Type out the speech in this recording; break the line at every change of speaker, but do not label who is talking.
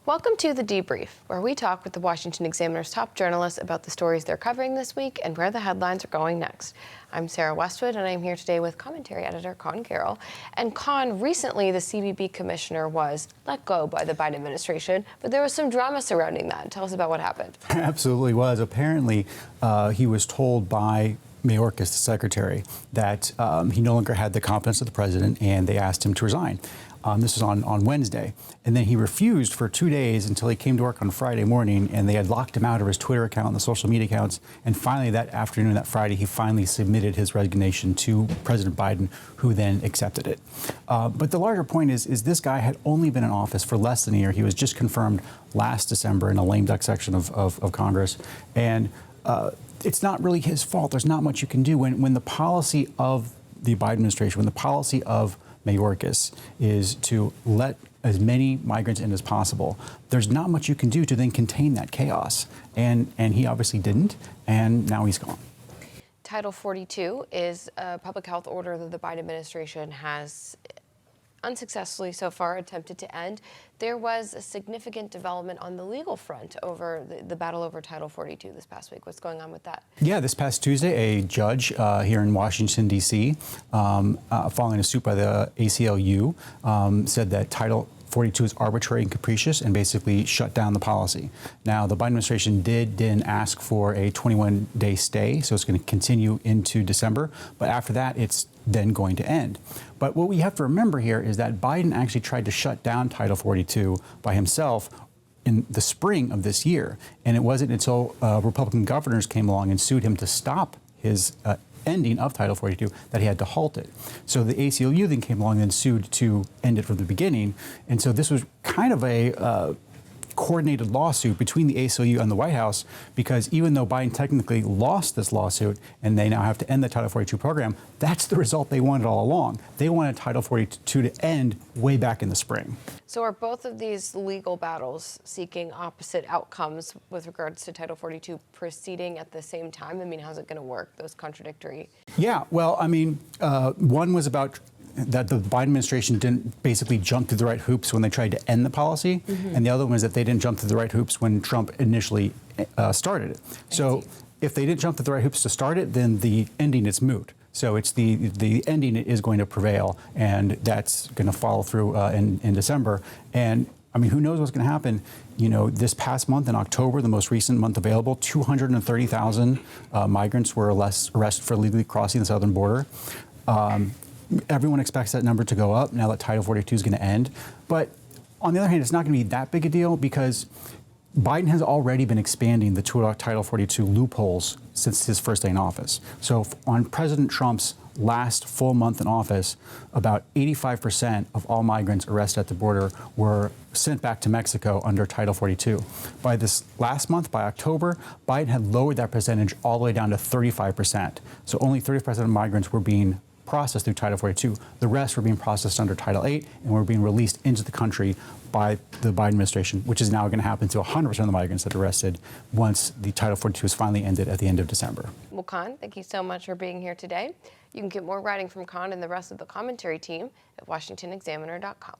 Welcome to The Debrief, where we talk with the Washington Examiner's top journalists about the stories they're covering this week and where the headlines are going next. I'm Sarah Westwood, and I'm here today with commentary editor Conn Carroll. And Conn, recently the CBP commissioner was let go by the Biden administration, but there was some drama surrounding that. Tell us about what happened.
Absolutely was. Apparently, he was told by Mayorkas, the secretary, that he no longer had the confidence of the president, and they asked him to resign. This was on Wednesday. And then he refused for 2 days until he came to work on Friday morning, and they had locked him out of his Twitter account and the social media accounts. And finally, that afternoon, that Friday, he finally submitted his resignation to President Biden, who then accepted it. But the larger point is this guy had only been in office for less than a year. He was just confirmed last December in a lame duck section of Congress. And it's not really his fault. There's not much you can do when the policy of the Biden administration, when the policy of Mayorkas is to let as many migrants in as possible. There's not much you can do to then contain that chaos. And he obviously didn't, and now he's gone.
Title 42 is a public health order that the Biden administration has unsuccessfully so far attempted to end. There was a significant development on the legal front over the battle over Title 42 this past week. What's going on with that? Yeah,
this past Tuesday, a judge here in Washington, D.C., following a suit by the ACLU, said that Title 42 is arbitrary and capricious and basically shut down the policy. Now, the Biden administration did then ask for a 21-day stay, so it's going to continue into December. But after that, it's then going to end. But what we have to remember here is that Biden actually tried to shut down Title 42 by himself in the spring of this year. And it wasn't until Republican governors came along and sued him to stop his ending of Title 42 that he had to halt it. So the ACLU then came along and sued to end it from the beginning. And so this was kind of a coordinated lawsuit between the ACLU and the White House, because even though Biden technically lost this lawsuit and they now have to end the Title 42 program, that's the result they wanted all along. They wanted Title 42 to end way back in the spring.
So are both of these legal battles seeking opposite outcomes with regards to Title 42 proceeding at the same time? I mean, how's it going to work, those contradictory?
Yeah, well, I mean, one was about that the Biden administration didn't basically jump through the right hoops when they tried to end the policy. Mm-hmm. And the other one is that they didn't jump through the right hoops when Trump initially started it. So if they didn't jump through the right hoops to start it, then the ending is moot. So it's the ending is going to prevail, and that's going to follow through in December. And I mean, who knows what's going to happen? You know, this past month in October, the most recent month available, 230,000 migrants were arrested for illegally crossing the southern border. Everyone expects that number to go up now that Title 42 is going to end. But on the other hand, it's not going to be that big a deal because Biden has already been expanding the Title 42 loopholes since his first day in office. So on President Trump's last full month in office, about 85% of all migrants arrested at the border were sent back to Mexico under Title 42. By this last month, by October, Biden had lowered that percentage all the way down to 35%. So only 35% of migrants were being processed through Title 42. The rest were being processed under Title 8 and were being released into the country by the Biden administration, which is now going to happen to 100% of the migrants that are arrested once the Title 42 is finally ended at the end of December.
Well, Conn, thank you so much for being here today. You can get more writing from Conn and the rest of the commentary team at washingtonexaminer.com.